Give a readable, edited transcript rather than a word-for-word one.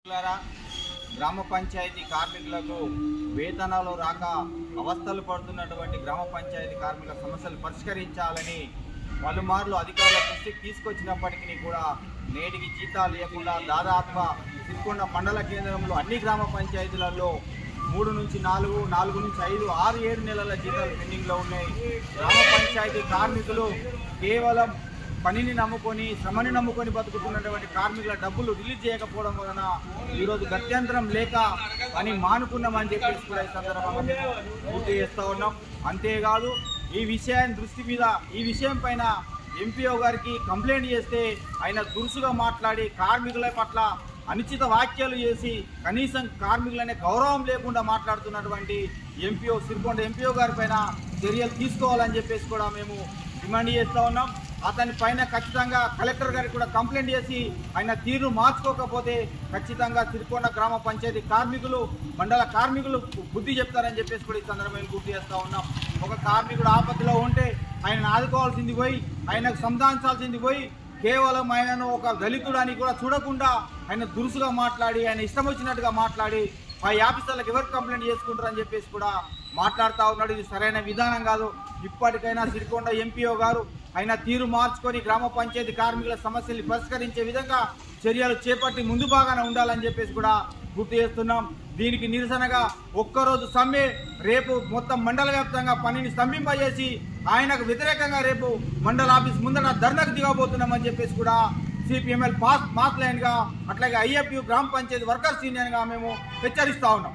గ్రామ పంచాయతీ కార్మికులకు వేతనాలు రాక అవస్థలు పడుతున్నటువంటి గ్రామ పంచాయతీ కార్మికుల సమస్యలు పరిష్కరించాలని పలుమార్లు అధికారుల దృష్టికి తీసుకొచ్చినప్పటికీ కూడా నేటికి జీతాలు లేకుండా దాదాపుగా సిరికొండ మండల కేంద్రంలో అన్ని గ్రామ పంచాయతీలలో 3 నుంచి 4, 4 నుంచి 5, 6, 7 నెలల జీతాలు పెండింగ్లో ఉన్నాయి. గ్రామ పంచాయతీ కార్మికులు కేవలం పనిని నమ్ముకొని శ్రమని నమ్ముకొని బతుకుతున్నటువంటి కార్మికుల డబ్బులు రిలీజ్ చేయకపోవడం వలన ఈరోజు గత్యంతరం లేక పని మానుకున్నామని చెప్పేసి కూడా ఈ సందర్భంగా మేము గుర్తు చేస్తూ ఉన్నాం. అంతేకాదు ఈ విషయం పైన ఎంపీఓ గారికి కంప్లైంట్ చేస్తే ఆయన దురుసుగా మాట్లాడి కార్మికుల పట్ల అనుచిత వ్యాఖ్యలు చేసి కనీసం కార్మికులనే గౌరవం లేకుండా మాట్లాడుతున్నటువంటి సిరికొండ ఎంపీఓ గారి పైన చర్యలు తీసుకోవాలని చెప్పేసి కూడా మేము డిమాండ్ చేస్తూ ఉన్నాం. అతని పైన ఖచ్చితంగా కలెక్టర్ గారికి కూడా కంప్లైంట్ చేసి ఆయన తీరు మార్చుకోకపోతే ఖచ్చితంగా సిరికొండ గ్రామ పంచాయతీ కార్మికులు మండల కార్మికులు బుద్ధి చెప్తారని చెప్పేసి కూడా ఈ సందర్భంగా గుర్తు చేస్తూ ఉన్నాం. ఒక కార్మికుడు ఆపత్తిలో ఉంటే ఆయనను ఆదుకోవాల్సింది పోయి ఆయనకు సంధానించాల్సింది పోయి కేవలం ఆయనను ఒక దళితుడు అని కూడా చూడకుండా ఆయన దురుసుగా మాట్లాడి ఆయన ఇష్టం వచ్చినట్టుగా మాట్లాడి పై ఆఫీసర్లకు ఎవరు కంప్లైంట్ చేసుకుంటారని చెప్పేసి కూడా మాట్లాడుతూ ఉన్నాడు. ఇది సరైన విధానం కాదు. ఇప్పటికైనా సిరికొండ ఎంపీఓ గారు ఆయన తీరు మార్చుకొని గ్రామ పంచాయతీ కార్మికుల సమస్యల్ని పరిష్కరించే విధంగా చర్యలు చేపట్టి ముందు బాగానే ఉండాలని చెప్పేసి కూడా గుర్తు చేస్తున్నాం. దీనికి నిరసనగా ఒక్కరోజు సమ్మె రేపు మొత్తం మండల వ్యాప్తంగా పనిని స్తంభింపజేసి ఆయనకు వ్యతిరేకంగా రేపు మండల ఆఫీస్ ముందర ధర్నాకు దిగబోతున్నామని చెప్పేసి కూడా సిపిఎంఎల్ మాస్ లైన్గా అట్లాగే ఐఎఫ్యు గ్రామ పంచాయతీ వర్కర్స్ యూనియన్గా మేము హెచ్చరిస్తూ ఉన్నాం.